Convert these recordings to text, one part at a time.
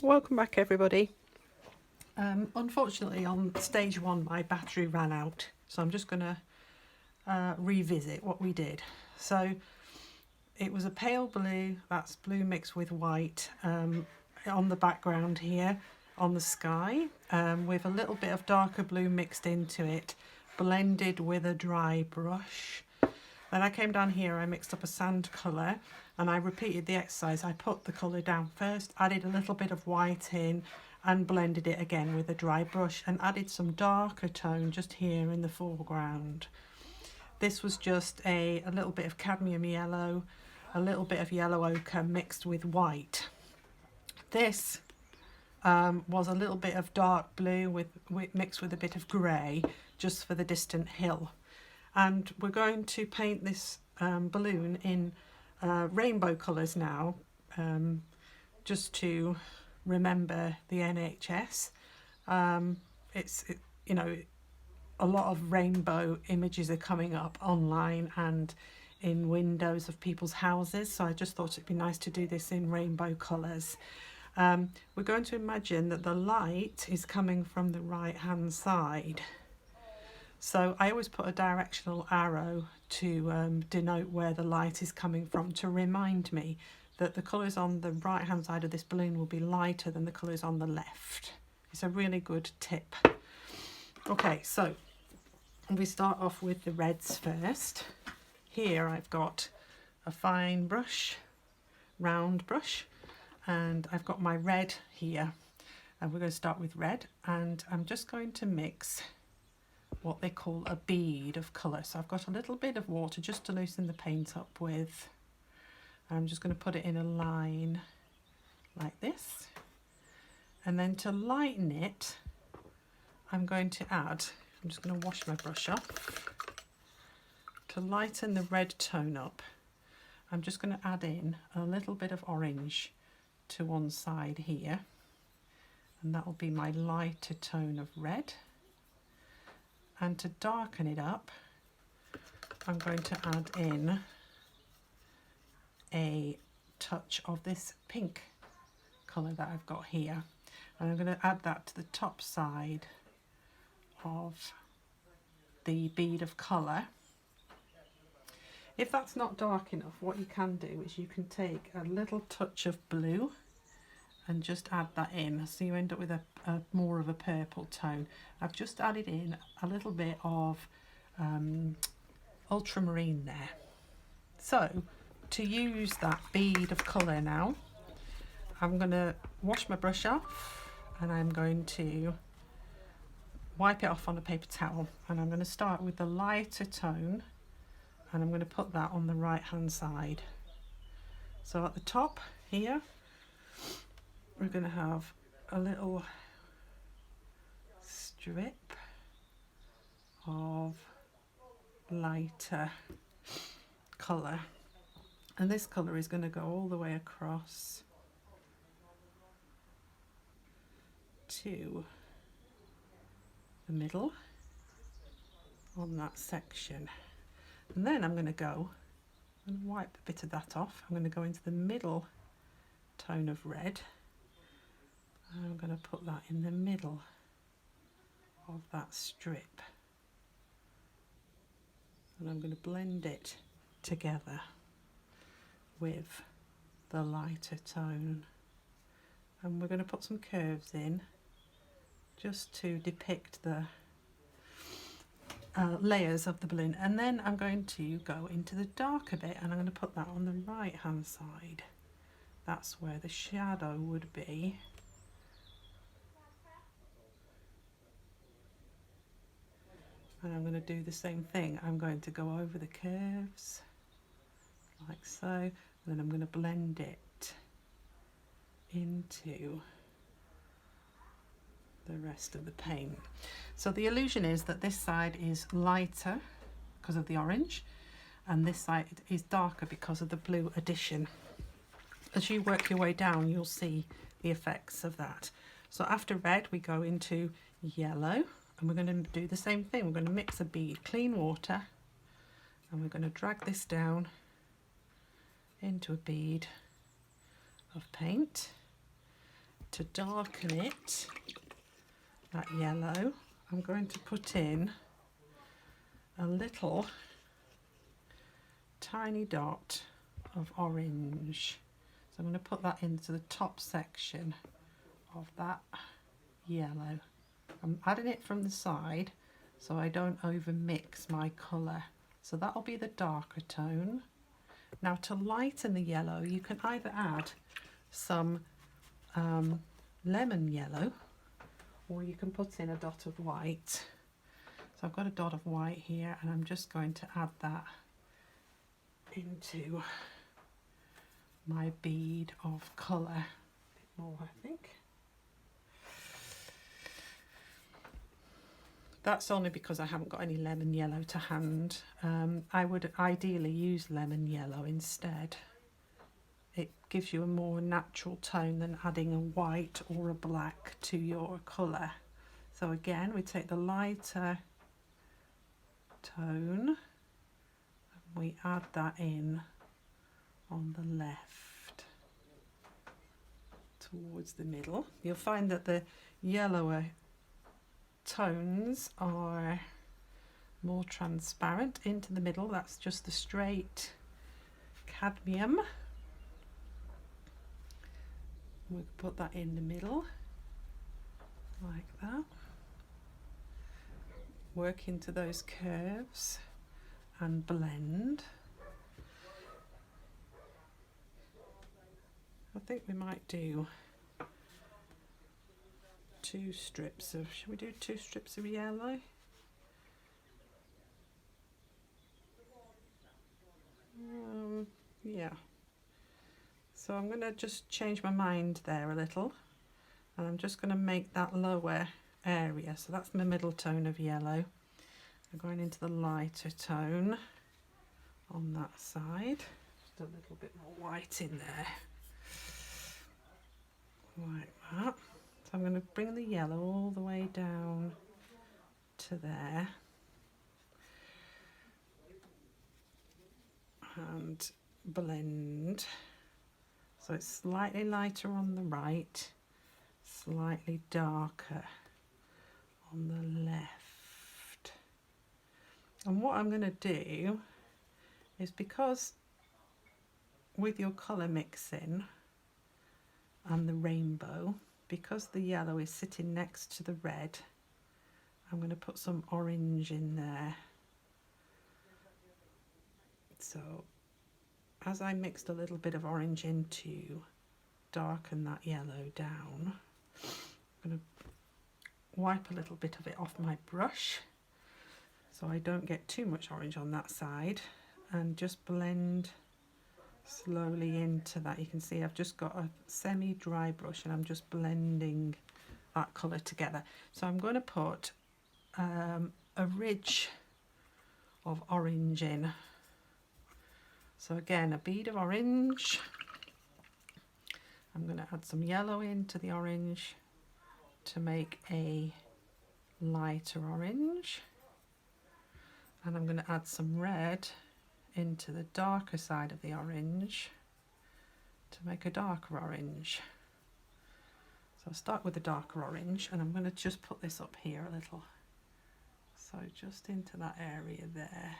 Welcome back everybody. Unfortunately on stage one my battery ran out, so I'm just going to revisit what we did. So it was a pale blue, that's blue mixed with white, on the background here on the sky, with a little bit of darker blue mixed into it, blended with a dry brush. Then I came down here, I mixed up a sand colour and I repeated the exercise. I put the colour down first, added a little bit of white in and blended it again with a dry brush and added some darker tone just here in the foreground. This was just a little bit of cadmium yellow, a little bit of yellow ochre mixed with white. This was a little bit of dark blue mixed with a bit of grey just for the distant hill. And we're going to paint this balloon in rainbow colours now, just to remember the NHS. You know, a lot of rainbow images are coming up online and in windows of people's houses, so I just thought it'd be nice to do this in rainbow colours. We're going to imagine that the light is coming from the right hand side. So I always put a directional arrow to denote where the light is coming from, to remind me that the colours on the right hand side of this balloon will be lighter than the colours on the left. It's a really good tip. Okay, so we start off with the reds first. Here I've got a fine brush, round brush, and I've got my red here. And we're going to start with red, and I'm just going to mix what they call a bead of colour. So I've got a little bit of water just to loosen the paint up with. I'm just going to put it in a line like this. And then to lighten it, I'm going to add, I'm just going to wash my brush off. To lighten the red tone up, I'm just going to add in a little bit of orange to one side here. And that will be my lighter tone of red. And to darken it up, I'm going to add in a touch of this pink colour that I've got here. And I'm going to add that to the top side of the bead of colour. If that's not dark enough, what you can do is you can take a little touch of blue and just add that in, so you end up with a more of a purple tone. I've just added in a little bit of ultramarine there. So to use that bead of colour now, I'm going to wash my brush off and I'm going to wipe it off on a paper towel, and I'm going to start with the lighter tone and I'm going to put that on the right hand side. So at the top here we're going to have a little strip of lighter colour, and this colour is going to go all the way across to the middle on that section. And then I'm going to go and wipe a bit of that off. I'm going to go into the middle tone of red. I'm going to put that in the middle of that strip, and I'm going to blend it together with the lighter tone, and we're going to put some curves in just to depict the layers of the balloon. And then I'm going to go into the darker bit and I'm going to put that on the right hand side. That's where the shadow would be. And I'm going to do the same thing. I'm going to go over the curves like so, and then I'm going to blend it into the rest of the paint. So the illusion is that this side is lighter because of the orange and this side is darker because of the blue addition. As you work your way down, you'll see the effects of that. So after red we go into yellow. And we're going to do the same thing. We're going to mix a bead, clean water, and we're going to drag this down into a bead of paint. to darken it, that yellow, I'm going to put in a little tiny dot of orange. So I'm going to put that into the top section of that yellow. I'm adding it from the side so I don't over mix my colour. So that'll be the darker tone. Now to lighten the yellow, you can either add some lemon yellow, or you can put in a dot of white. So I've got a dot of white here, and I'm just going to add that into my bead of colour. A bit more, I think. That's only because I haven't got any lemon yellow to hand. I would ideally use lemon yellow instead. It gives you a more natural tone than adding a white or a black to your colour. So again, we take the lighter tone and we add that in on the left towards the middle. You'll find that the yellower tones are more transparent into the middle. That's just the straight cadmium. We'll put that in the middle like that. Work into those curves and blend. I think we might do two strips of, should we do 2 strips of yellow? Yeah. So I'm going to just change my mind there a little, and I'm just going to make that lower area. So that's my middle tone of yellow. I'm going into the lighter tone on that side. Just a little bit more white in there. Like that. So I'm going to bring the yellow all the way down to there. And blend. So it's slightly lighter on the right, slightly darker on the left. And what I'm going to do is, because with your colour mixing and the rainbow, because the yellow is sitting next to the red, I'm going to put some orange in there. So as I mixed a little bit of orange in to darken that yellow down, I'm going to wipe a little bit of it off my brush so I don't get too much orange on that side, and just blend slowly into that. You can see I've just got a semi-dry brush and I'm just blending that colour together. So I'm going to put a ridge of orange in. So again, a bead of orange. I'm going to add some yellow into the orange to make a lighter orange. And I'm going to add some red into the darker side of the orange to make a darker orange. So I'll start with the darker orange, and I'm going to just put this up here a little. So just into that area there.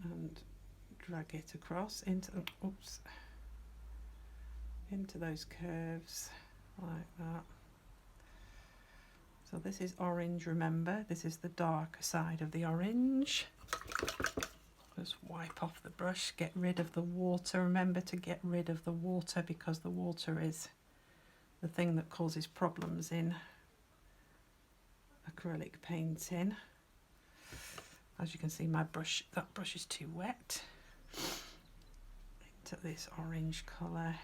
And drag it across into, oops, into those curves like that. So this is orange, remember, this is the darker side of the orange. Just wipe off the brush, get rid of the water. Remember to get rid of the water, because the water is the thing that causes problems in acrylic painting. As you can see, my brush, that brush is too wet. Into this orange colour,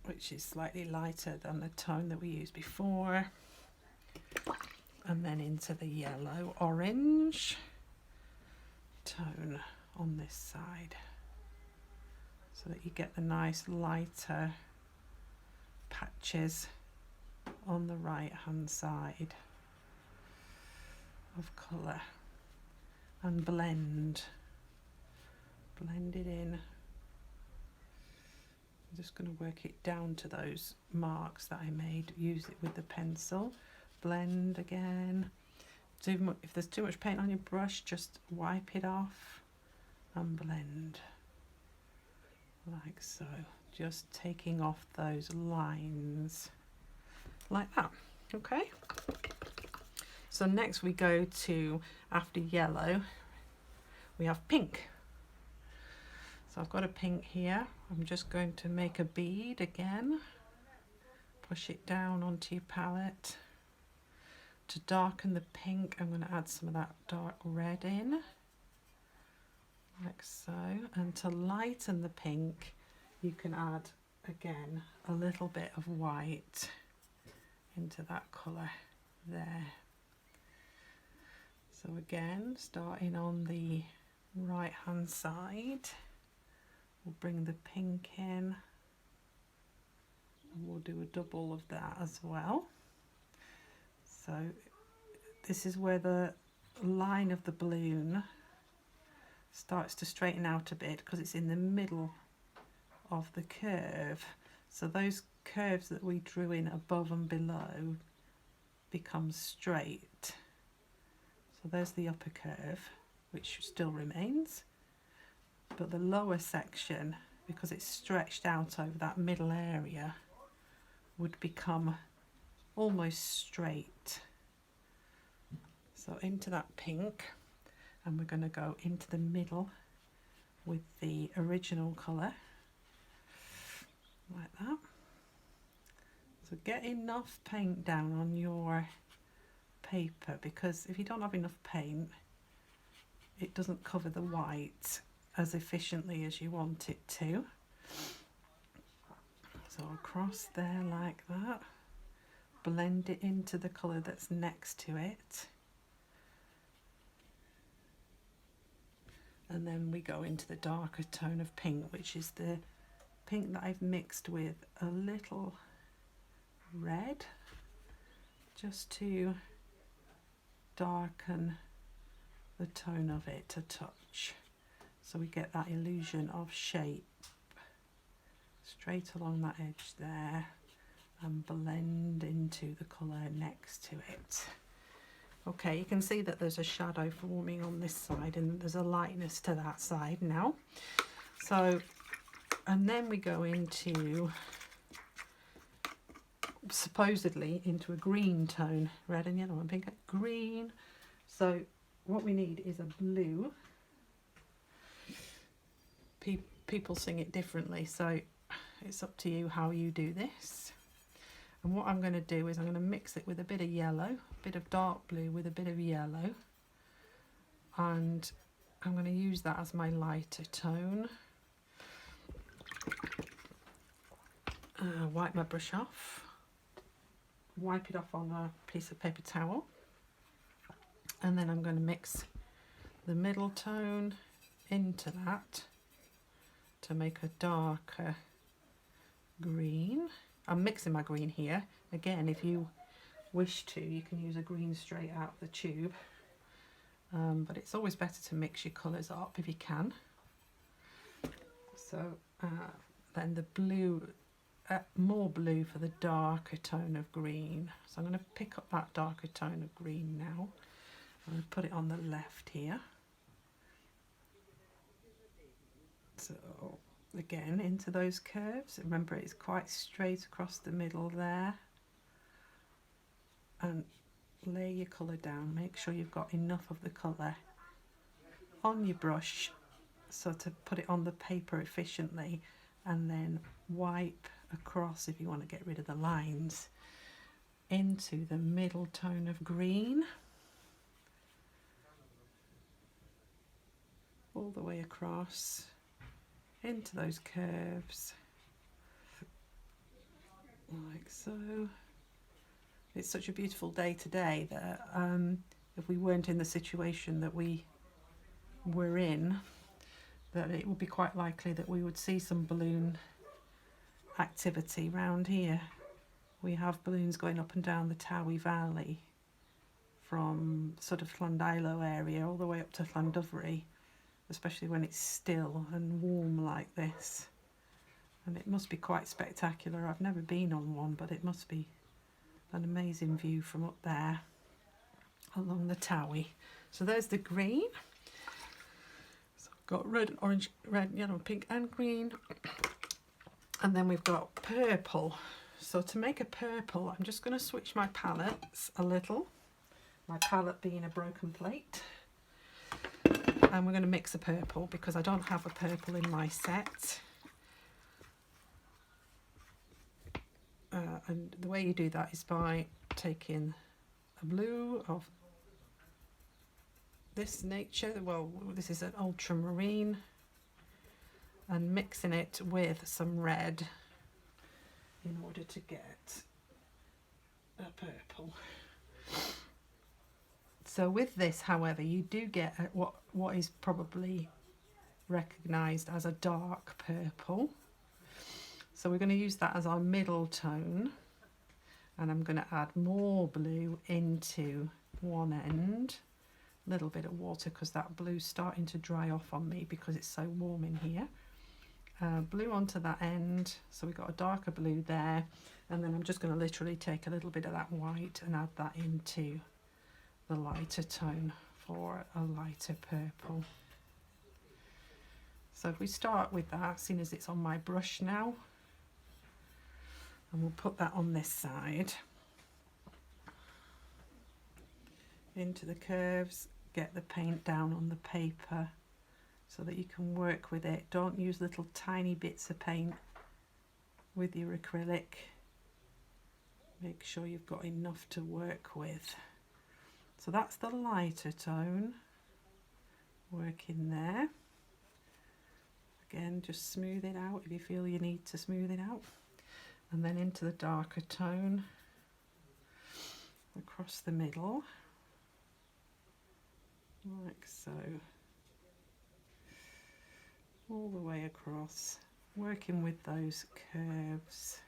which is slightly lighter than the tone that we used before. And then into the yellow orange tone on this side, so that you get the nice lighter patches on the right hand side of colour, and blend blend it in. I'm just going to work it down to those marks that I made. Use it with the pencil. Blend again. So if there's too much paint on your brush, just wipe it off and blend. Like so. Just taking off those lines. Like that. Okay. So next we go to, after yellow, we have pink. So I've got a pink here. I'm just going to make a bead again. Push it down onto your palette. To darken the pink, I'm going to add some of that dark red in. Like so. And to lighten the pink, you can add, again, a little bit of white into that colour there. So again, starting on the right hand side, we'll bring the pink in, and we'll do a double of that as well. So this is where the line of the balloon starts to straighten out a bit because it's in the middle of the curve. So those curves that we drew in above and below become straight. So there's the upper curve, which still remains, but the lower section, because it's stretched out over that middle area, would become almost straight. So into that pink, and we're going to go into the middle with the original colour, like that. So get enough paint down on your paper, because if you don't have enough paint, it doesn't cover the white as efficiently as you want it to. So across there like that, blend it into the colour that's next to it, and then we go into the darker tone of pink, which is the pink that I've mixed with a little red, just to darken the tone of it a touch, so we get that illusion of shape straight along that edge there, and blend into the colour next to it. Okay, you can see that there's a shadow forming on this side, and there's a lightness to that side now. So, and then we go into, supposedly into a green tone, red and yellow and pink, green. So what we need is a blue. People sing it differently, so it's up to you how you do this. And what I'm going to do is I'm going to mix it with a bit of yellow, a bit of dark blue with a bit of yellow, and I'm going to use that as my lighter tone. Wipe my brush off, wipe it off on a piece of paper towel, and then I'm going to mix the middle tone into that to make a darker green. I'm mixing my green here. Again, if you wish to, you can use a green straight out of the tube, but it's always better to mix your colours up if you can. So then the blue, more blue for the darker tone of green. So I'm going to pick up that darker tone of green now. I'm going to put it on the left here. So again, into those curves. Remember, it's quite straight across the middle there. And lay your colour down. Make sure you've got enough of the colour on your brush so to put it on the paper efficiently, and then wipe across if you want to get rid of the lines into the middle tone of green, all the way across into those curves like so. It's such a beautiful day today that if we weren't in the situation that we were in, that it would be quite likely that we would see some balloon activity round here. We have balloons going up and down the Towie Valley from sort of Llandilo area all the way up to Llandovery, especially when it's still and warm like this. And it must be quite spectacular. I've never been on one, but it must be an amazing view from up there along the Towie. So there's the green. So I've got red, orange, red, yellow, pink and green. And then we've got purple. So to make a purple, I'm just going to switch my palettes a little. My palette being a broken plate. And we're going to mix a purple because I don't have a purple in my set. And the way you do that is by taking a blue of this nature, well, this is an ultramarine, and mixing it with some red in order to get a purple. So with this, however, you do get what is probably recognised as a dark purple. So we're going to use that as our middle tone, and I'm going to add more blue into one end, a little bit of water because that blue's starting to dry off on me because it's so warm in here. Blue onto that end, so we've got a darker blue there, and then I'm just going to literally take a little bit of that white and add that into the lighter tone for a lighter purple. So if we start with that, seeing as it's on my brush now, and we'll put that on this side, into the curves, get the paint down on the paper so that you can work with it. Don't use little tiny bits of paint with your acrylic. Make sure you've got enough to work with. So that's the lighter tone, working there. Again, just smooth it out if you feel you need to smooth it out. And then into the darker tone, across the middle, like so. All the way across, working with those curves,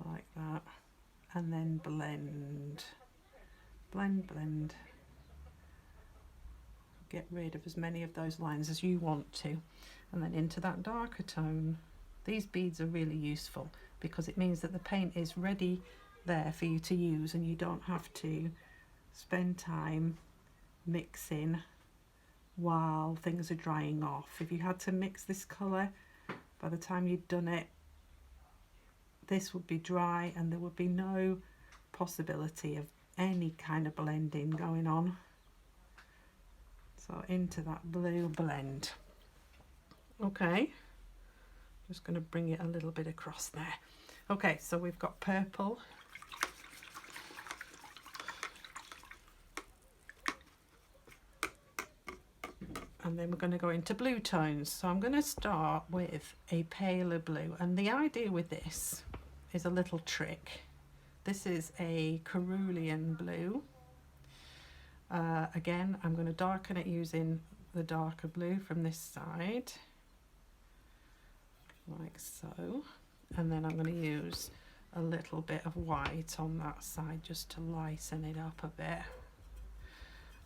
like that. And then blend, blend, blend. Get rid of as many of those lines as you want to. And then into that darker tone. These beads are really useful because it means that the paint is ready there for you to use, and you don't have to spend time mixing while things are drying off. If you had to mix this colour, by the time you'd done it, this would be dry and there would be no possibility of any kind of blending going on. So into that blue blend. Okay, just going to bring it a little bit across there. Okay, so we've got purple. And then we're going to go into blue tones. So I'm going to start with a paler blue. And the idea with this is a little trick. This is a cerulean blue. Again, I'm going to darken it using the darker blue from this side. Like so. And then I'm going to use a little bit of white on that side just to lighten it up a bit.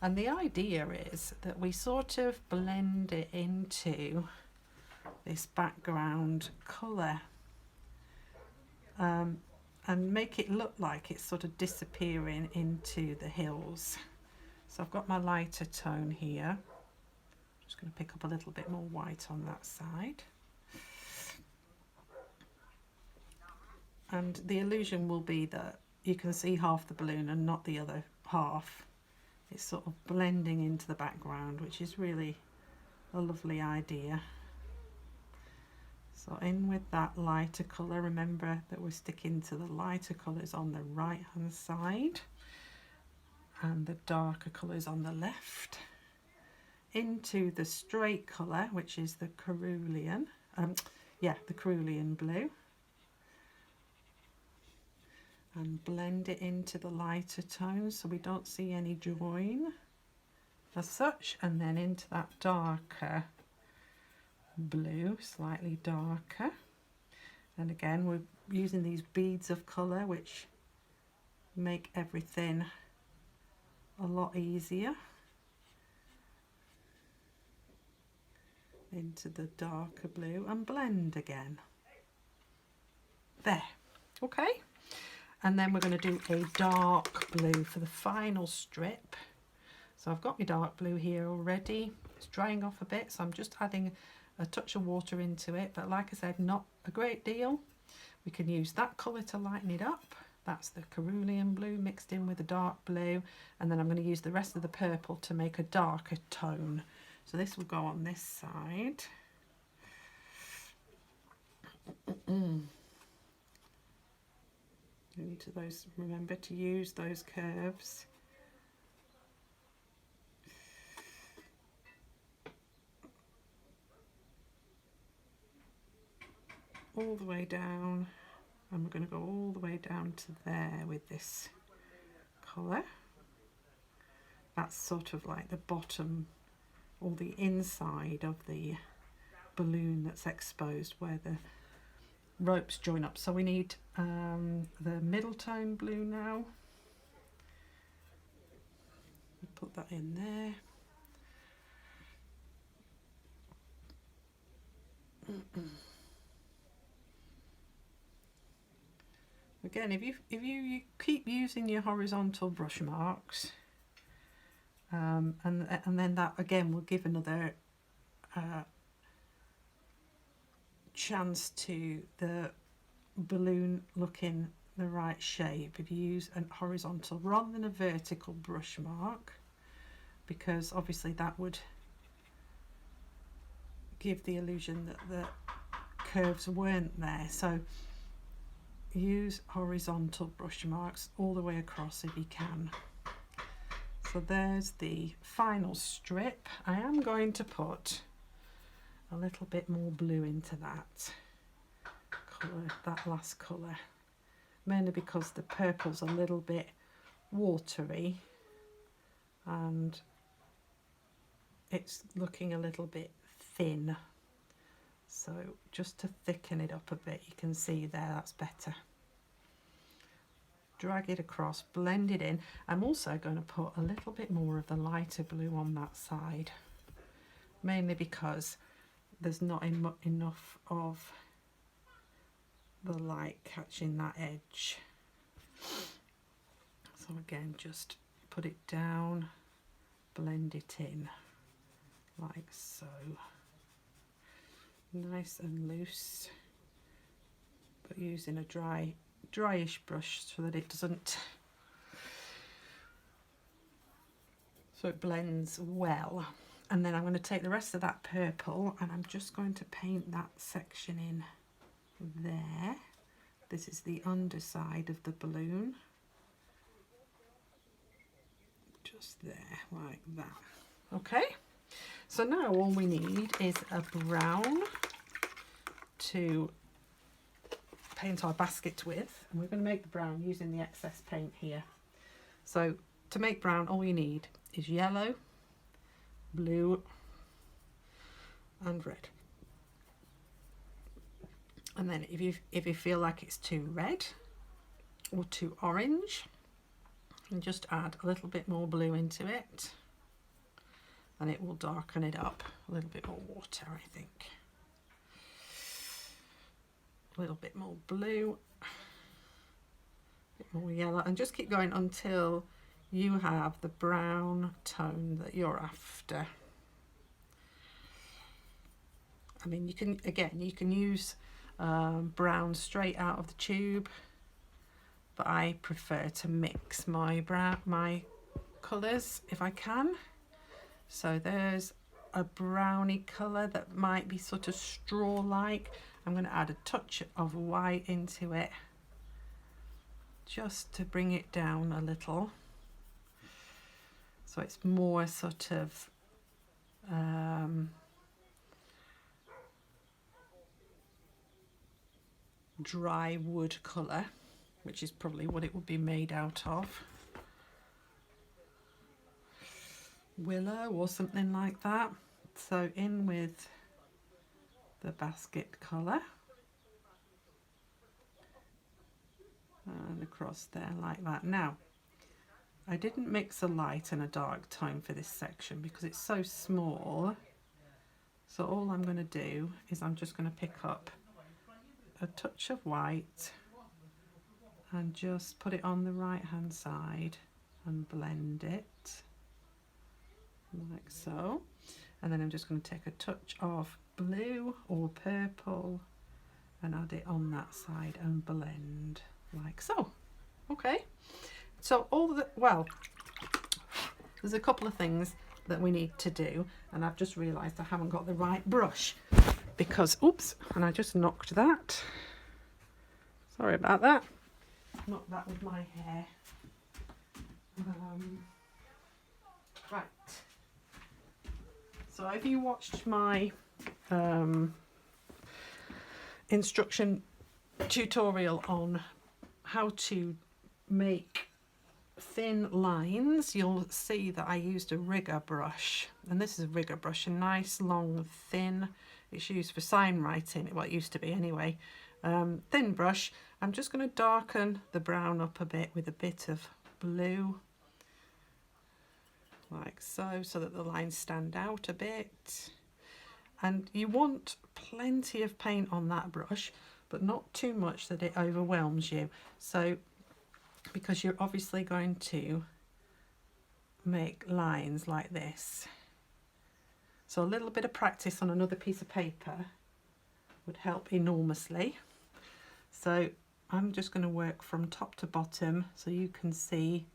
And the idea is that we sort of blend it into this background colour and make it look like it's sort of disappearing into the hills. So I've got my lighter tone here. Just going to pick up a little bit more white on that side. And the illusion will be that you can see half the balloon and not the other half. It's sort of blending into the background, which is really a lovely idea. So in with that lighter colour, remember that we're sticking to the lighter colours on the right hand side and the darker colours on the left. Into the straight colour, which is the cerulean, the cerulean blue. And blend it into the lighter tones so we don't see any join as such, and then into that darker blue, slightly darker. And again, we're using these beads of colour which make everything a lot easier. into the darker blue and blend again. There, okay. And then we're going to do a dark blue for the final strip. So I've got my dark blue here already. It's drying off a bit, so I'm just adding a touch of water into it, but like I said, not a great deal. We can use that colour to lighten it up. That's the cerulean blue mixed in with the dark blue, and then I'm going to use the rest of the purple to make a darker tone. So this will go on this side. Into those, remember to use those curves. All the way down, and we're going to go all the way down to there with this colour. That's sort of like the bottom or the inside of the balloon that's exposed where the ropes join up. So we need the middle tone blue now. Put that in there. Again, if you keep using your horizontal brush marks, and then that again will give another chance to the balloon looking the right shape if you use a horizontal rather than a vertical brush mark, because obviously that would give the illusion that the curves weren't there. So use horizontal brush marks all the way across if you can. So there's the final strip. I am going to put a little bit more blue into that colour, that last colour, mainly because the purple's a little bit watery and it's looking a little bit thin. So just to thicken it up a bit, you can see there, that's better. Drag it across, blend it in. I'm also going to put a little bit more of the lighter blue on that side, mainly because there's not enough of the light catching that edge. So again, just put it down, blend it in like so. Nice and loose, but using a dryish brush so that it doesn't, so it blends well. And then I'm going to take the rest of that purple and I'm just going to paint that section in there. This is the underside of the balloon, just there like that. Okay. So now all we need is a brown to paint our basket with, and we're going to make the brown using the excess paint here. So to make brown, all you need is yellow, blue and red. And then if you feel like it's too red or too orange, and just add a little bit more blue into it, and it will darken it up. A little bit more water, I think. A little bit more blue, a bit more yellow, and just keep going until you have the brown tone that you're after. I mean, you can use brown straight out of the tube, but I prefer to mix my colours if I can. So there's a browny colour that might be sort of straw-like. I'm going to add a touch of white into it just to bring it down a little, so it's more sort of dry wood colour, which is probably what it would be made out of. Willow or something like that. So in with the basket colour and across there like that. Now I didn't mix a light and a dark tone for this section because it's so small, So all I'm going to do is I'm just going to pick up a touch of white and just put it on the right hand side and blend it like so. And then I'm just going to take a touch of blue or purple and add it on that side and blend like so. Okay, so there's a couple of things that we need to do, and I've just realised I haven't got the right brush because, oops, and I just knocked that. Sorry about that. Knocked that with my hair. Right. So if you watched my instruction tutorial on how to make thin lines, you'll see that I used a rigger brush, and this is a rigger brush, a nice long thin, it's used for sign writing, well it used to be anyway, thin brush. I'm just going to darken the brown up a bit with a bit of blue like so, so that the lines stand out a bit. And you want plenty of paint on that brush, but not too much that it overwhelms you. So, because you're obviously going to make lines like this. So a little bit of practice on another piece of paper would help enormously. So I'm just going to work from top to bottom so you can see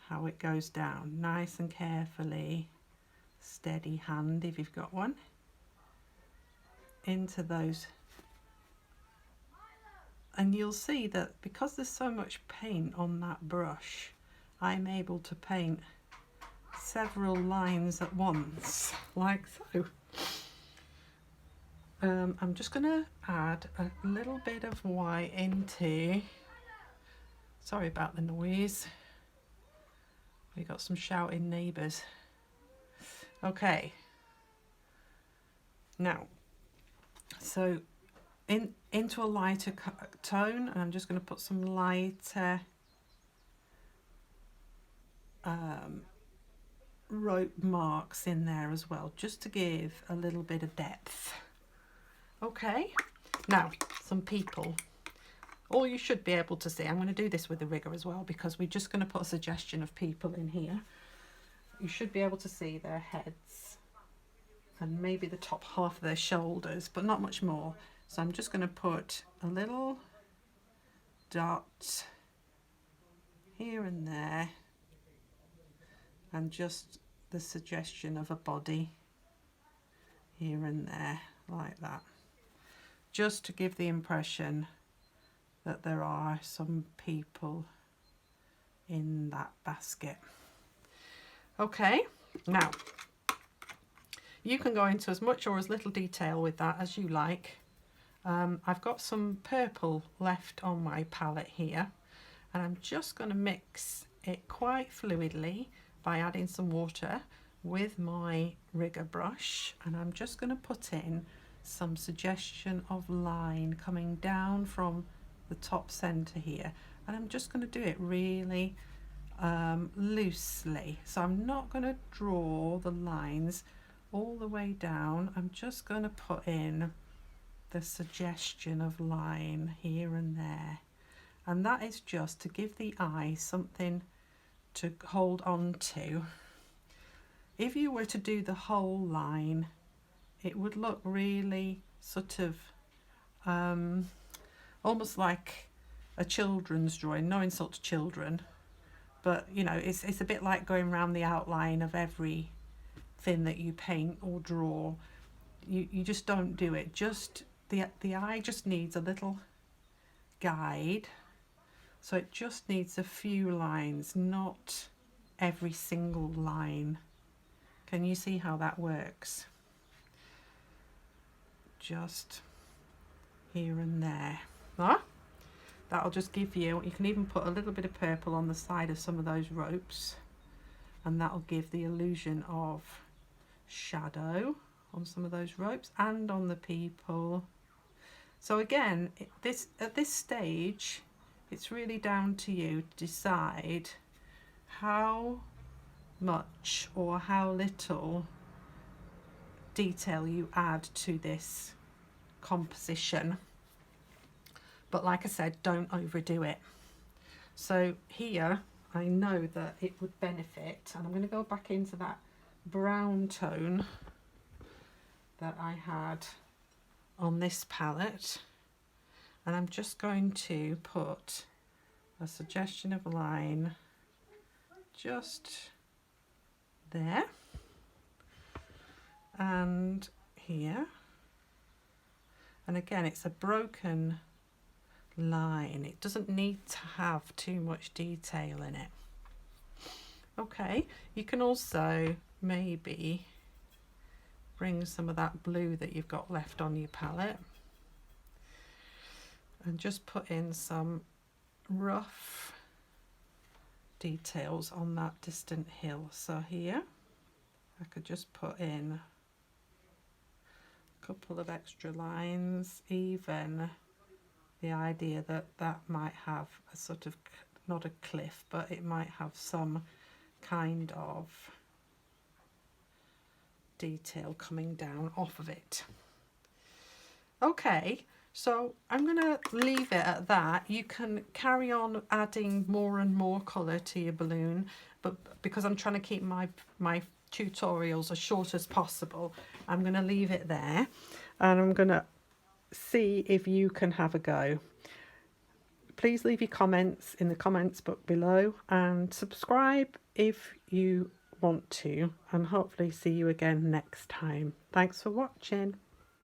how it goes down, nice and carefully, steady hand if you've got one, into those. And you'll see that because there's so much paint on that brush, I'm able to paint several lines at once, like so. I'm just going to add a little bit of white into, sorry about the noise, we got some shouting neighbours. Okay, now, so into a lighter tone, and I'm just going to put some lighter rope marks in there as well, just to give a little bit of depth. Okay, now some people. All you should be able to see, I'm going to do this with the rigger as well because we're just going to put a suggestion of people in here. You should be able to see their heads and maybe the top half of their shoulders, but not much more. So I'm just going to put a little dot here and there, and just the suggestion of a body here and there, like that, just to give the impression that there are some people in that basket. Okay, now you can go into as much or as little detail with that as you like. I've got some purple left on my palette here, and I'm just going to mix it quite fluidly by adding some water with my rigger brush, and I'm just going to put in some suggestion of line coming down from the top center here, and I'm just going to do it really loosely. So I'm not going to draw the lines all the way down, I'm just going to put in the suggestion of line here and there, and that is just to give the eye something to hold on to. If you were to do the whole line, it would look really sort of almost like a children's drawing. No insult to children, but you know, it's a bit like going around the outline of every thing that you paint or draw. You just don't do it. Just the eye just needs a little guide, so it just needs a few lines, not every single line. Can you see how that works? Just here and there. Huh? That'll just give you can even put a little bit of purple on the side of some of those ropes, and that'll give the illusion of shadow on some of those ropes and on the people. So again, at this stage, it's really down to you to decide how much or how little detail you add to this composition. But like I said, don't overdo it. So here I know that it would benefit, and I'm going to go back into that brown tone that I had on this palette, and I'm just going to put a suggestion of a line just there and here, and again it's a broken line, it doesn't need to have too much detail in it. Okay, you can also maybe bring some of that blue that you've got left on your palette and just put in some rough details on that distant hill. So here I could just put in a couple of extra lines, even the idea that that might have a sort of, not a cliff, but it might have some kind of detail coming down off of it. Okay, so I'm going to leave it at that. You can carry on adding more and more colour to your balloon, but because I'm trying to keep my tutorials as short as possible, I'm going to leave it there, and I'm going to see if you can have a go. Please leave your comments in the comments box below, and subscribe if you want to, and hopefully see you again next time. Thanks for watching.